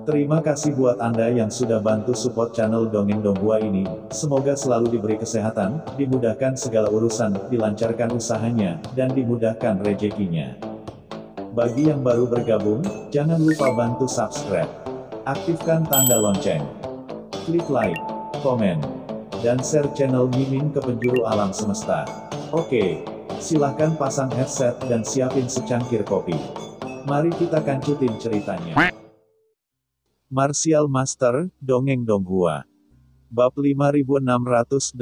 Terima kasih buat Anda yang sudah bantu support channel Dongeng Donghua ini. Semoga selalu diberi kesehatan, dimudahkan segala urusan, dilancarkan usahanya, dan dimudahkan rezekinya. Bagi yang baru bergabung, jangan lupa bantu subscribe. Aktifkan tanda lonceng. Klik like, komen, dan share channel Mimin ke penjuru alam semesta. Oke, silahkan pasang headset dan siapin secangkir kopi. Mari kita kancutin ceritanya. Martial Master, Dongeng Donghua. Bab 5618.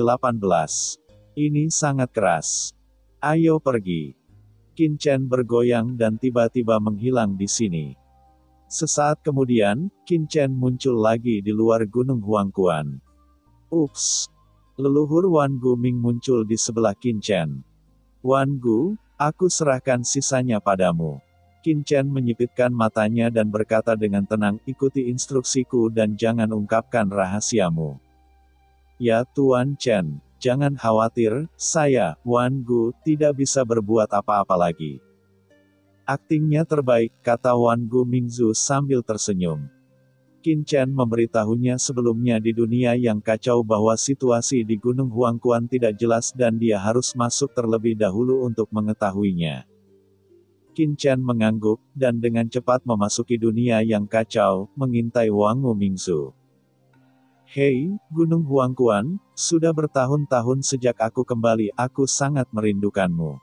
Ini sangat keras. Ayo pergi. Qin Chen bergoyang dan tiba-tiba menghilang di sini. Sesaat kemudian, Qin Chen muncul lagi di luar Gunung Huangquan. Ups. Leluhur Wan Gu Ming muncul di sebelah Qin Chen. Wan Gu, aku serahkan sisanya padamu. Qin Chen menyipitkan matanya dan berkata dengan tenang, ikuti instruksiku dan jangan ungkapkan rahasiamu. Ya Tuan Chen, jangan khawatir, saya, Wan Gu, tidak bisa berbuat apa-apa lagi. Aktingnya terbaik, kata Wan Gu Mingzu sambil tersenyum. Qin Chen memberitahunya sebelumnya di dunia yang kacau bahwa situasi di Gunung Huangquan tidak jelas dan dia harus masuk terlebih dahulu untuk mengetahuinya. Qin Chen mengangguk, dan dengan cepat memasuki dunia yang kacau, mengintai Wang Gu Mingzu. Hei, Gunung Huangquan, sudah bertahun-tahun sejak aku kembali, aku sangat merindukanmu.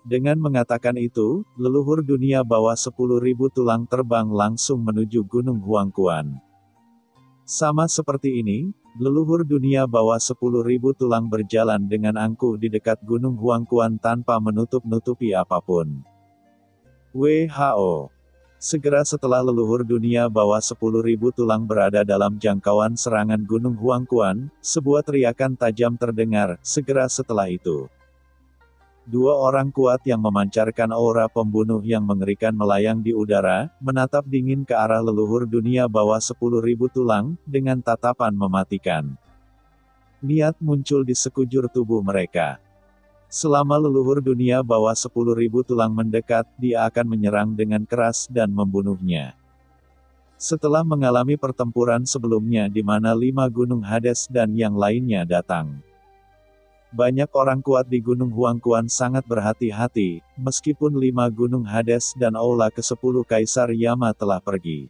Dengan mengatakan itu, leluhur dunia bawa 10.000 tulang terbang langsung menuju Gunung Huangquan. Sama seperti ini, leluhur dunia bawa 10.000 tulang berjalan dengan angkuh di dekat Gunung Huangquan tanpa menutup-nutupi apapun. WHO. Segera setelah leluhur dunia bawa 10.000 tulang berada dalam jangkauan serangan Gunung Huangquan, sebuah teriakan tajam terdengar. Segera setelah itu, dua orang kuat yang memancarkan aura pembunuh yang mengerikan melayang di udara, menatap dingin ke arah leluhur dunia bawa 10.000 tulang, dengan tatapan mematikan. Niat muncul di sekujur tubuh mereka. Selama leluhur dunia bawa 10.000 tulang mendekat, dia akan menyerang dengan keras dan membunuhnya. Setelah mengalami pertempuran sebelumnya di mana 5 gunung Hades dan yang lainnya datang. Banyak orang kuat di Gunung Huangquan sangat berhati-hati, meskipun 5 gunung Hades dan Aula ke-10 Kaisar Yama telah pergi.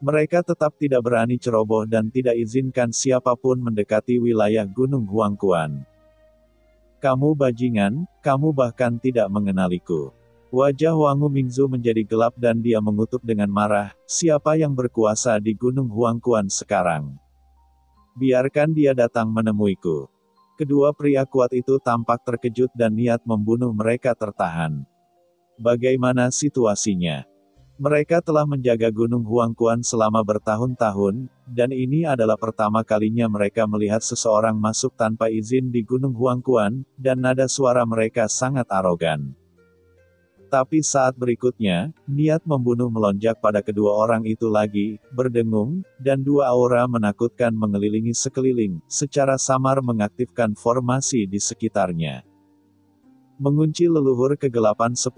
Mereka tetap tidak berani ceroboh dan tidak izinkan siapapun mendekati wilayah Gunung Huangquan. Kamu bajingan, kamu bahkan tidak mengenaliku. Wajah Wang Gu Mingzu menjadi gelap dan dia mengutuk dengan marah, siapa yang berkuasa di Gunung Huangquan sekarang? Biarkan dia datang menemuiku. Kedua pria kuat itu tampak terkejut dan niat membunuh mereka tertahan. Bagaimana situasinya? Mereka telah menjaga Gunung Huangquan selama bertahun-tahun, dan ini adalah pertama kalinya mereka melihat seseorang masuk tanpa izin di Gunung Huangquan, dan nada suara mereka sangat arogan. Tapi saat berikutnya, niat membunuh melonjak pada kedua orang itu lagi, berdengung, dan dua aura menakutkan mengelilingi sekeliling, secara samar mengaktifkan formasi di sekitarnya. Mengunci leluhur kegelapan 10.000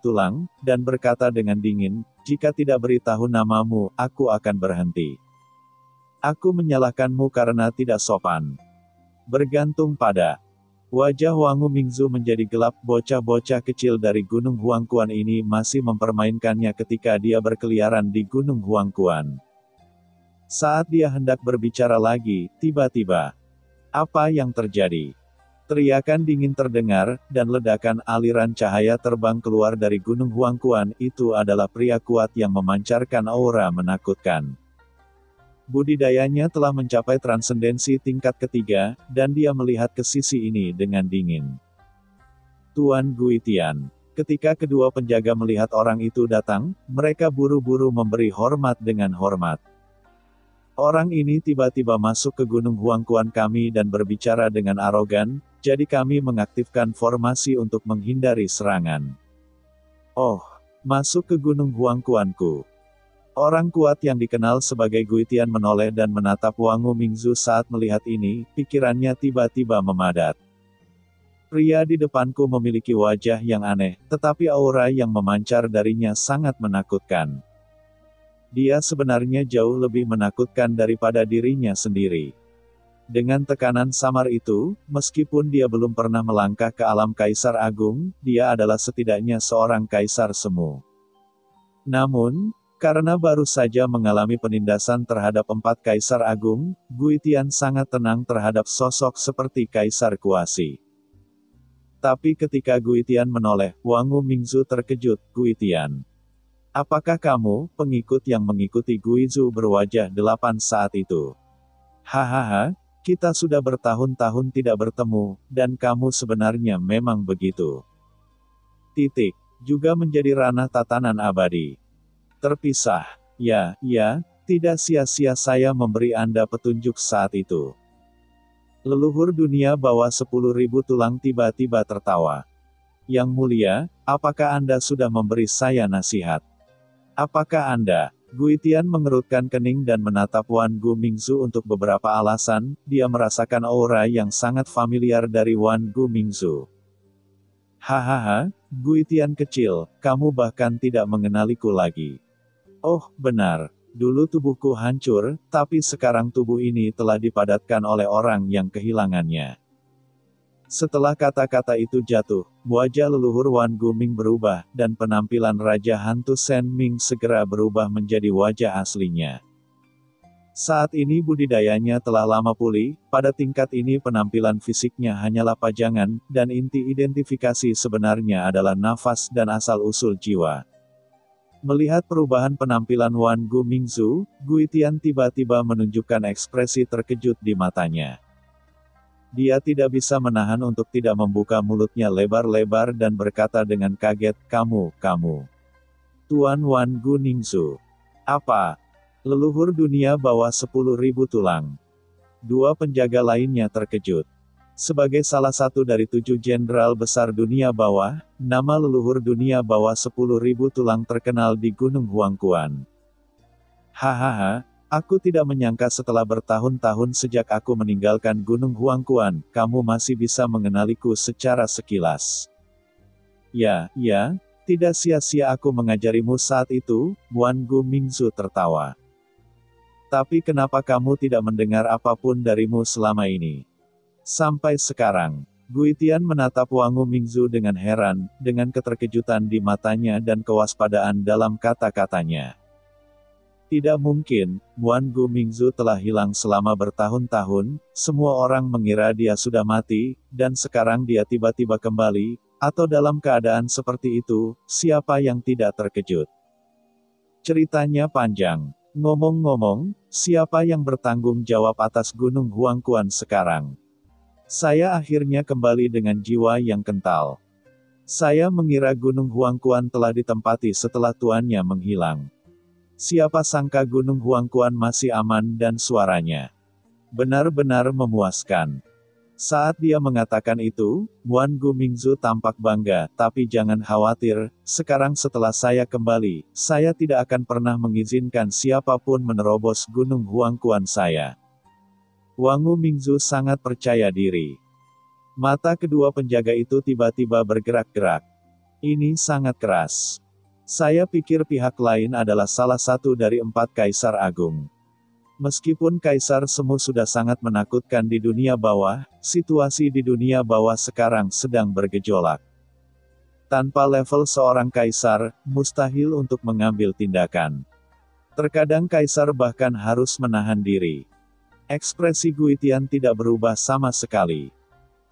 tulang, dan berkata dengan dingin, jika tidak beritahu namamu, aku akan berhenti. Aku menyalahkanmu karena tidak sopan. Bergantung pada wajah Wang Gu Mingzu menjadi gelap, bocah-bocah kecil dari Gunung Huangquan ini masih mempermainkannya ketika dia berkeliaran di Gunung Huangquan. Saat dia hendak berbicara lagi, tiba-tiba, apa yang terjadi? Teriakan dingin terdengar, dan ledakan aliran cahaya terbang keluar dari Gunung Huangquan. Itu adalah pria kuat yang memancarkan aura menakutkan. Budidayanya telah mencapai transendensi tingkat ketiga, dan dia melihat ke sisi ini dengan dingin. Tuan Guitian. Ketika kedua penjaga melihat orang itu datang, mereka buru-buru memberi hormat dengan hormat. Orang ini tiba-tiba masuk ke Gunung Huangquan kami dan berbicara dengan arogan, jadi kami mengaktifkan formasi untuk menghindari serangan. Oh, masuk ke Gunung Huangquanku. Orang kuat yang dikenal sebagai Guitian menoleh dan menatap Wang Gu Mingzu saat melihat ini, pikirannya tiba-tiba memadat. Pria di depanku memiliki wajah yang aneh, tetapi aura yang memancar darinya sangat menakutkan. Dia sebenarnya jauh lebih menakutkan daripada dirinya sendiri. Dengan tekanan samar itu, meskipun dia belum pernah melangkah ke alam Kaisar Agung, dia adalah setidaknya seorang Kaisar Semu. Namun, karena baru saja mengalami penindasan terhadap 4 Kaisar Agung, Gui Tian sangat tenang terhadap sosok seperti Kaisar Kuasi. Tapi ketika Gui Tian menoleh, Wangu Mingzu terkejut. Gui Tian, apakah kamu, pengikut yang mengikuti Guizu berwajah 8 saat itu? Hahaha, kita sudah bertahun-tahun tidak bertemu, dan kamu sebenarnya memang begitu. Titik. Juga menjadi ranah tatanan abadi. Terpisah. Ya, tidak sia-sia saya memberi Anda petunjuk saat itu. Leluhur dunia bawah 10.000 tulang tiba-tiba tertawa. Yang mulia, apakah Anda sudah memberi saya nasihat? Apakah Anda? Gui Tian mengerutkan kening dan menatap Wan Gu Mingzu untuk beberapa alasan, dia merasakan aura yang sangat familiar dari Wan Gu Mingzu. Hahaha, Gui Tian kecil, kamu bahkan tidak mengenaliku lagi. Oh, benar. Dulu tubuhku hancur, tapi sekarang tubuh ini telah dipadatkan oleh orang yang kehilangannya. Setelah kata-kata itu jatuh, wajah leluhur Wan Guming berubah, dan penampilan Raja Hantu Sen Ming segera berubah menjadi wajah aslinya. Saat ini budidayanya telah lama pulih, pada tingkat ini penampilan fisiknya hanyalah pajangan, dan inti identifikasi sebenarnya adalah nafas dan asal-usul jiwa. Melihat perubahan penampilan Wan Gu Mingzu, Gui Tian tiba-tiba menunjukkan ekspresi terkejut di matanya. Dia tidak bisa menahan untuk tidak membuka mulutnya lebar-lebar dan berkata dengan kaget, kamu. Tuan Wan Gu Ningzu. Apa? Leluhur dunia bawah 10.000 tulang. 2 penjaga lainnya terkejut. Sebagai salah satu dari 7 jenderal besar dunia bawah, nama leluhur dunia bawah 10.000 tulang terkenal di Gunung Huangquan. Hahaha. Aku tidak menyangka setelah bertahun-tahun sejak aku meninggalkan Gunung Huangquan, kamu masih bisa mengenaliku secara sekilas. Ya, tidak sia-sia aku mengajarimu saat itu, Wan Gu Mingzu tertawa. Tapi kenapa kamu tidak mendengar apapun darimu selama ini? Sampai sekarang, Gui Tian menatap Wangu Mingzu dengan heran, dengan keterkejutan di matanya dan kewaspadaan dalam kata-katanya. Tidak mungkin, Wan Gu Mingzu telah hilang selama bertahun-tahun, semua orang mengira dia sudah mati, dan sekarang dia tiba-tiba kembali, atau dalam keadaan seperti itu, siapa yang tidak terkejut? Ceritanya panjang. Ngomong-ngomong, siapa yang bertanggung jawab atas Gunung Huangquan sekarang? Saya akhirnya kembali dengan jiwa yang kental. Saya mengira Gunung Huangquan telah ditempati setelah tuannya menghilang. Siapa sangka Gunung Huangquan masih aman dan suaranya benar-benar memuaskan. Saat dia mengatakan itu, Wan Gu Mingzu tampak bangga, tapi jangan khawatir, sekarang setelah saya kembali, saya tidak akan pernah mengizinkan siapapun menerobos Gunung Huangquan saya. Wangu Mingzu sangat percaya diri. Mata kedua penjaga itu tiba-tiba bergerak-gerak. Ini sangat keras. Saya pikir pihak lain adalah salah satu dari 4 Kaisar Agung. Meskipun Kaisar Semu sudah sangat menakutkan di dunia bawah, situasi di dunia bawah sekarang sedang bergejolak. Tanpa level seorang Kaisar, mustahil untuk mengambil tindakan. Terkadang Kaisar bahkan harus menahan diri. Ekspresi Gui Tian tidak berubah sama sekali.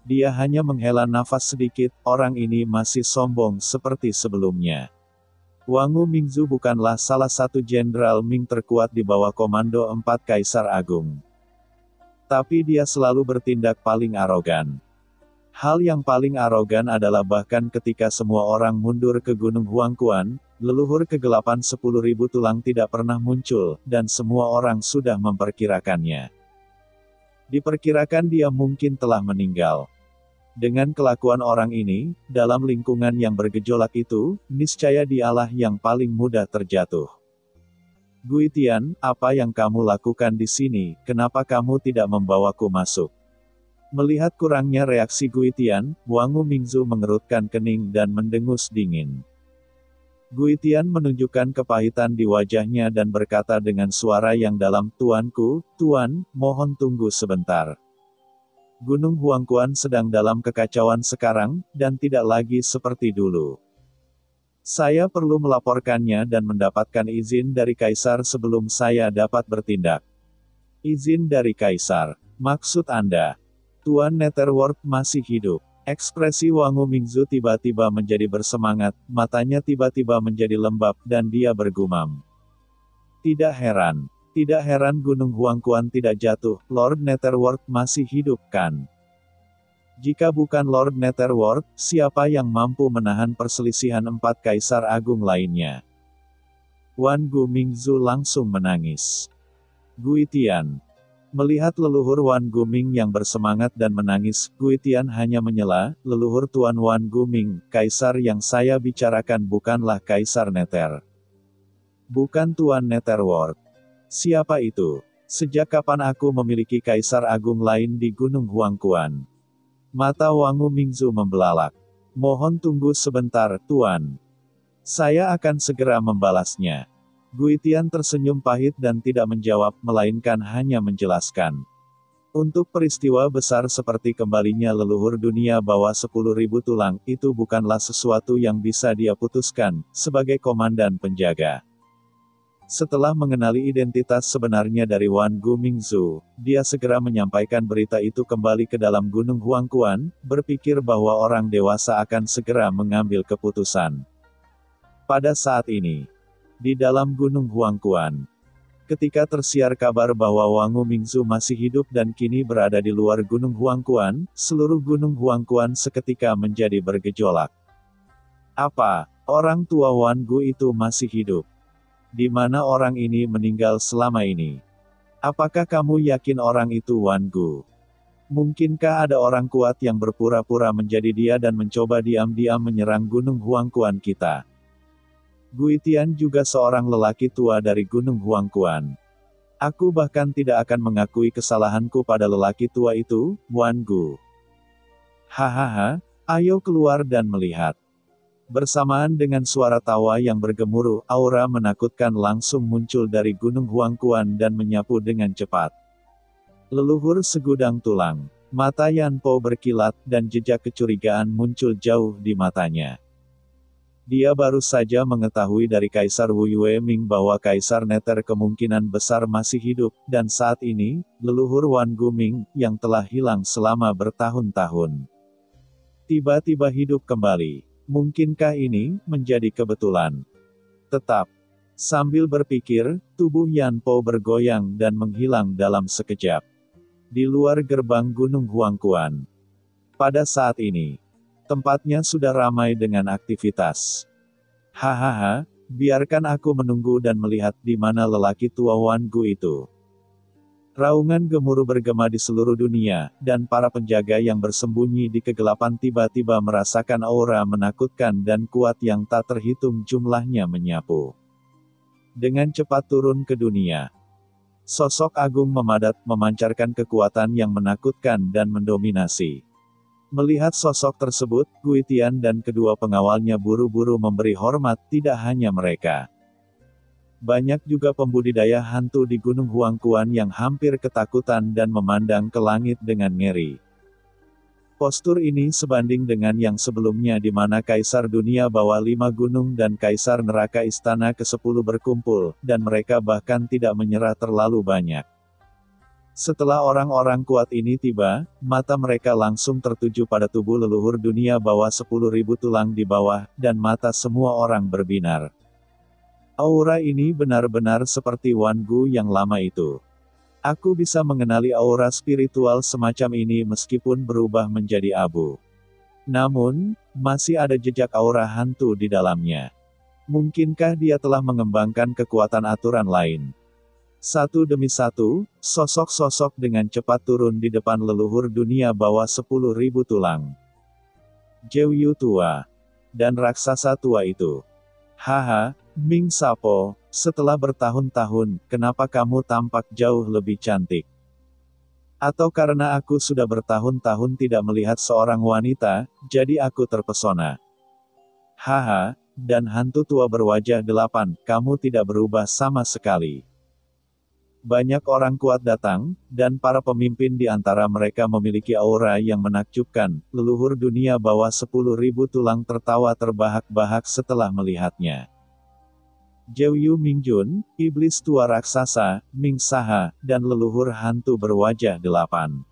Dia hanya menghela nafas sedikit, orang ini masih sombong seperti sebelumnya. Wangu Mingzu bukanlah salah satu jenderal Ming terkuat di bawah komando 4 Kaisar Agung. Tapi dia selalu bertindak paling arogan. Hal yang paling arogan adalah bahkan ketika semua orang mundur ke Gunung Huangquan, leluhur kegelapan 10.000 tulang tidak pernah muncul, dan semua orang sudah memperkirakannya. Diperkirakan dia mungkin telah meninggal. Dengan kelakuan orang ini, dalam lingkungan yang bergejolak itu, niscaya dialah yang paling mudah terjatuh. Gui Tian, apa yang kamu lakukan di sini, kenapa kamu tidak membawaku masuk? Melihat kurangnya reaksi Gui Tian, Wangu Mingzu mengerutkan kening dan mendengus dingin. Guitian menunjukkan kepahitan di wajahnya dan berkata dengan suara yang dalam, "Tuanku, Tuan, mohon tunggu sebentar. Gunung Huangquan sedang dalam kekacauan sekarang, dan tidak lagi seperti dulu. Saya perlu melaporkannya dan mendapatkan izin dari Kaisar sebelum saya dapat bertindak." "Izin dari Kaisar? Maksud Anda, Tuan Netherworld masih hidup?" Ekspresi Wangu Mingzu tiba-tiba menjadi bersemangat, matanya tiba-tiba menjadi lembab, dan dia bergumam. Tidak heran Gunung Huangquan tidak jatuh, Lord Netherworld masih hidup, kan? Jika bukan Lord Netherworld, siapa yang mampu menahan perselisihan 4 Kaisar Agung lainnya? Wan Gu Mingzu langsung menangis. Guitian melihat leluhur Wan Guming yang bersemangat dan menangis, Guitian hanya menyela, "Leluhur Tuan Wan Guming, Kaisar yang saya bicarakan bukanlah Kaisar Nether. Bukan Tuan Netherworld. Siapa itu? Sejak kapan aku memiliki Kaisar Agung lain di Gunung Huangquan?" Mata Wangu Mingzu membelalak. "Mohon tunggu sebentar, Tuan. Saya akan segera membalasnya." Guitian tersenyum pahit dan tidak menjawab, melainkan hanya menjelaskan. Untuk peristiwa besar seperti kembalinya leluhur dunia bawah 10.000 tulang, itu bukanlah sesuatu yang bisa dia putuskan, sebagai komandan penjaga. Setelah mengenali identitas sebenarnya dari Wan Gu Mingzu, dia segera menyampaikan berita itu kembali ke dalam Gunung Huangquan, berpikir bahwa orang dewasa akan segera mengambil keputusan. Pada saat ini, di dalam Gunung Huangquan, ketika tersiar kabar bahwa Wangu Mingzu masih hidup dan kini berada di luar Gunung Huangquan, seluruh Gunung Huangquan seketika menjadi bergejolak. "Apa? Orang tua Wan Gu itu masih hidup? Di mana orang ini meninggal selama ini? Apakah kamu yakin orang itu Wan Gu? Mungkinkah ada orang kuat yang berpura-pura menjadi dia dan mencoba diam-diam menyerang Gunung Huangquan kita?" Guitian juga seorang lelaki tua dari Gunung Huangquan. "Aku bahkan tidak akan mengakui kesalahanku pada lelaki tua itu, Wan Gu. Hahaha, ayo keluar dan melihat." Bersamaan dengan suara tawa yang bergemuruh, aura menakutkan langsung muncul dari Gunung Huangquan dan menyapu dengan cepat. Leluhur segudang tulang. Mata Yan Po berkilat, dan jejak kecurigaan muncul jauh di matanya. Dia baru saja mengetahui dari Kaisar Wu Yueming bahwa Kaisar Nether kemungkinan besar masih hidup, dan saat ini, leluhur Wan Guming, yang telah hilang selama bertahun-tahun, tiba-tiba hidup kembali. Mungkinkah ini menjadi kebetulan? Tetap. Sambil berpikir, tubuh Yan Po bergoyang dan menghilang dalam sekejap. Di luar gerbang Gunung Huangquan. Pada saat ini, tempatnya sudah ramai dengan aktivitas. "Hahaha, biarkan aku menunggu dan melihat di mana lelaki tua Wan Gu itu." Raungan gemuruh bergema di seluruh dunia, dan para penjaga yang bersembunyi di kegelapan tiba-tiba merasakan aura menakutkan dan kuat yang tak terhitung jumlahnya menyapu. Dengan cepat turun ke dunia. Sosok agung memadat, memancarkan kekuatan yang menakutkan dan mendominasi. Melihat sosok tersebut, Guitian dan kedua pengawalnya buru-buru memberi hormat, tidak hanya mereka. Banyak juga pembudidaya hantu di Gunung Huangquan yang hampir ketakutan dan memandang ke langit dengan ngeri. Postur ini sebanding dengan yang sebelumnya di mana Kaisar Dunia Bawah 5 Gunung dan Kaisar Neraka Istana ke-10 berkumpul, dan mereka bahkan tidak menyerah terlalu banyak. Setelah orang-orang kuat ini tiba, mata mereka langsung tertuju pada tubuh leluhur dunia bawah 10.000 tulang di bawah, dan mata semua orang berbinar. Aura ini benar-benar seperti Wan Gu yang lama itu. Aku bisa mengenali aura spiritual semacam ini meskipun berubah menjadi abu. Namun, masih ada jejak aura hantu di dalamnya. Mungkinkah dia telah mengembangkan kekuatan aturan lain? Satu demi satu, sosok-sosok dengan cepat turun di depan leluhur dunia bawah 10.000 tulang. Jeuyu tua. Dan raksasa tua itu. "Haha, Ming Sapo, setelah bertahun-tahun, kenapa kamu tampak jauh lebih cantik? Atau karena aku sudah bertahun-tahun tidak melihat seorang wanita, jadi aku terpesona?" "Haha, dan hantu tua berwajah 8, kamu tidak berubah sama sekali. Banyak orang kuat datang, dan para pemimpin di antara mereka memiliki aura yang menakjubkan. Leluhur dunia bawah 10.000 tulang tertawa terbahak-bahak setelah melihatnya. Jeuyu Mingjun, iblis tua raksasa, Ming Saha, dan leluhur hantu berwajah 8.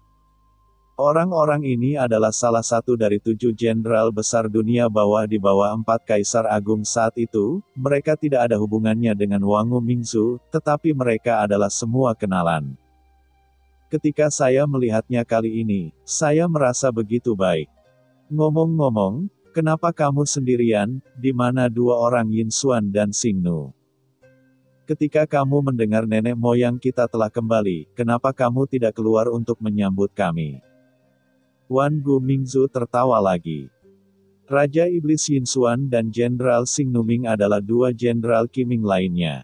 Orang-orang ini adalah salah satu dari 7 jenderal besar dunia bawah di bawah 4 kaisar agung saat itu. Mereka tidak ada hubungannya dengan Wangu Mingzu, tetapi mereka adalah semua kenalan. Ketika saya melihatnya kali ini, saya merasa begitu baik. Ngomong-ngomong, kenapa kamu sendirian, di mana 2 orang Yin Xuan dan Xingnu? Ketika kamu mendengar nenek moyang kita telah kembali, kenapa kamu tidak keluar untuk menyambut kami? Wan Gu Mingzu tertawa lagi. Raja Iblis Yin Xuan dan Jenderal Xing Numing adalah 2 jenderal Qiming lainnya.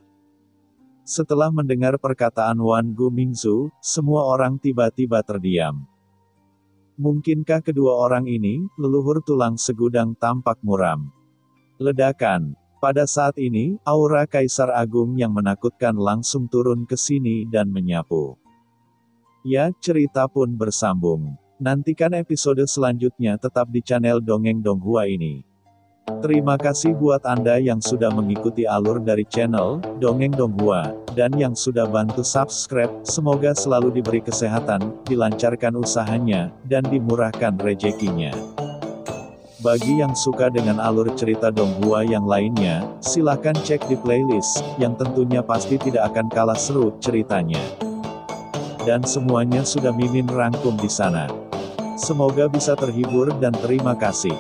Setelah mendengar perkataan Wan Gu Mingzu, semua orang tiba-tiba terdiam. Mungkinkah kedua orang ini, leluhur tulang segudang tampak muram? Ledakan. Pada saat ini, aura Kaisar Agung yang menakutkan langsung turun ke sini dan menyapu. Ya, cerita pun bersambung. Nantikan episode selanjutnya tetap di channel Dongeng Donghua ini. Terima kasih buat Anda yang sudah mengikuti alur dari channel Dongeng Donghua, dan yang sudah bantu subscribe. Semoga selalu diberi kesehatan, dilancarkan usahanya, dan dimurahkan rezekinya. Bagi yang suka dengan alur cerita Donghua yang lainnya, silahkan cek di playlist, yang tentunya pasti tidak akan kalah seru ceritanya. Dan semuanya sudah Mimin rangkum di sana. Semoga bisa terhibur dan terima kasih.